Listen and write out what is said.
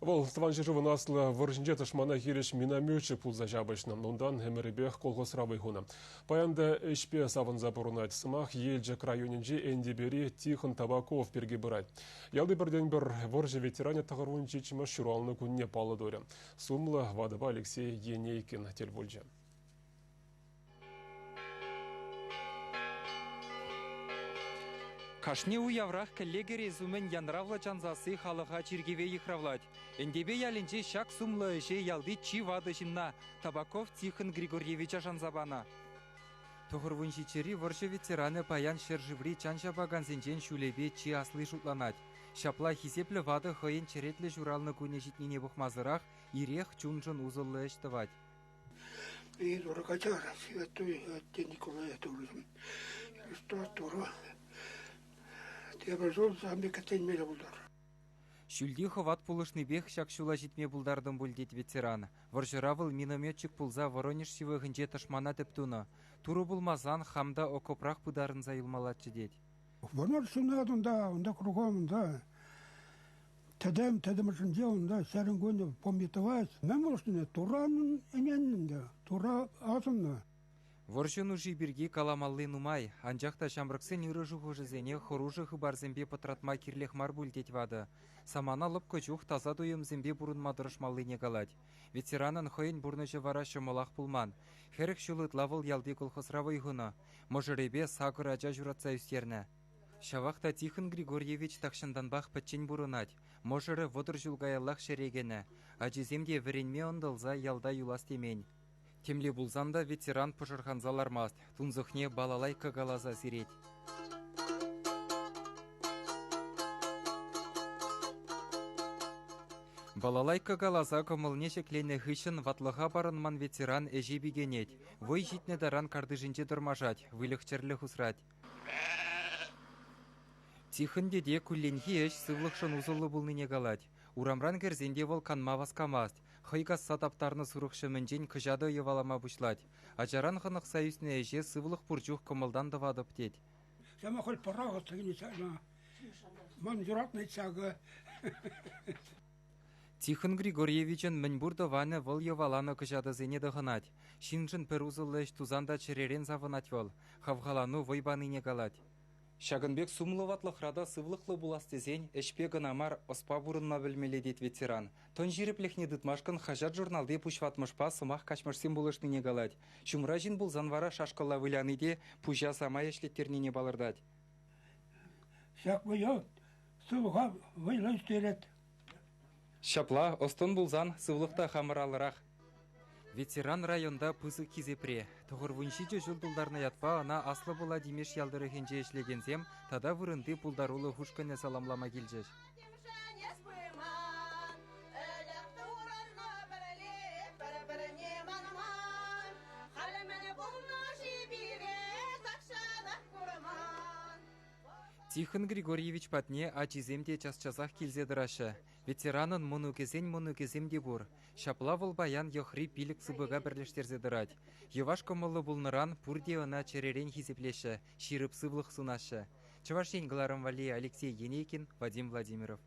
Вол тван жырывын аслы выржынже тышмана хиреш минометчик пулза жабышным, нундан хемеребех колгосравый хуна. Паянда эшпе савынза бурунать сымах елжек районинже эндебери Тихон Табаков берге бұрай. Ялды бірден бір выржы ветеране тағырвын чечімі шуралны күнне палы дөрі. Сумлы Вадыба Алексей Енейкин телбольжы. Кашне у яврах коллегери зумен янравла чанзасы халыға чиргеве ихравлать. Эндебе ялинче шак сумлы эше ялды чи вадышынна Табаков Тихон Григорьевича шанзабана. Тоғырвыншичери варшы ветераны паян шерживри чанша баганзенчен шулебе чи аслы шутланать. Шапла хисеплі вады хойын черетлі журалны күне житнене бұхмазырақ ирех чунжын узылы эштывать. И дуракачара, святой отец Николай Туризм. Что тура? Шүлді ховат пулышны бех шакшула житме булдардым бульдет ветеран. Варжыравыл минометчик пулза Воронеж сивығынже ташмана тіптуны. Туру булмазан хамда окопрақ пыдарын зайылмалатчы дед. Вонор сунадында, онда кругом, тедем жынде, сәрін көне помнитовать. Мен болшыны туранын еменінде, тура азымны. Воржыну жиберге каламаллы нумай, анжақта шамрықсын үрі жезене хоружы хыбарзембе патратма кирлех марбуль детвады. Самана лыпкы жух таза дуем зембе бурын мадырышмаллы негалать. Ветеранын хойын бурныжы вара шымылақ пулман. Херек шулыт лавыл ялды колхозравы ғына. Можыребе сағыр ажа журатса үстерні. Шавақта Тихон Григорьевич тақшынданбақ пәтчен бурынать. Можыры водыр жылғаяллақ шерегені. Ажиземде веренме ондылза ялда юлас темень. Темле булзанда ветеран пожырханзалар маст, тунзухне балалай кагалаза зиреть. Балалай кагалаза комылне шеклене хышын ватлыға барынман ветеран әжі бігенет. Вой житне даран кардыжынче дұрмажать, вылықчерлі хусрать. Тихон деде күлленхи әш сывлықшын узылы бұлныне галать. Урамран керзенде волканма васкамаст. Хайгас сатаптарны сурықшы мінжен күжады евалама бұшлать. Ажаран хынық саюсіне әже сывлық бұржух комылдан давадып дед. Сама холь парағы сағын ман юратный сағы. Тихон Григорьевичен мінбұрды ваны выл еваланы күжады зене дығынать. Шинжын пір узылы әш тузанда черерен завынать вол. Хавғалану войбаны не галать. Шагынбек сумлыватлықрада сывлықлы буластезен әшпегін амар оспа бұрынна білмелі дет ветеран. Тон жиреплехне дытмашкын хажат журналды пушватмышпа сымақ качмышсен бұлышны не галать. Шумра жин бұл занвара шашқыла выляныде пужа сама ешлеттеріне не балырдать. Шак бұйот, сывға выйлы үстерет. Шапла, остон бұлзан сывлықта хамыралырақ. Ветеран районда пызы кизепре. Тұғырвыншичы жылдылдарына ятпа, ана аслы бұла демеш ялдыры хенже ешлегензем, тада вырынды пулдарулы хушкіне саламлама келжеш. Тихон Григорьевич патне ачиземде час-часах келзедірашы. Ветеранын мұны кеземде бұр. Шаплавыл баян йохри пилік сыбыға бірлештерзедірать. Еваш комылы бұлныран пұрде она черерен хизеплеші, ширып сывлық сунашы. Чавашень Гларам Вали Алексей Енейкин, Вадим Владимиров.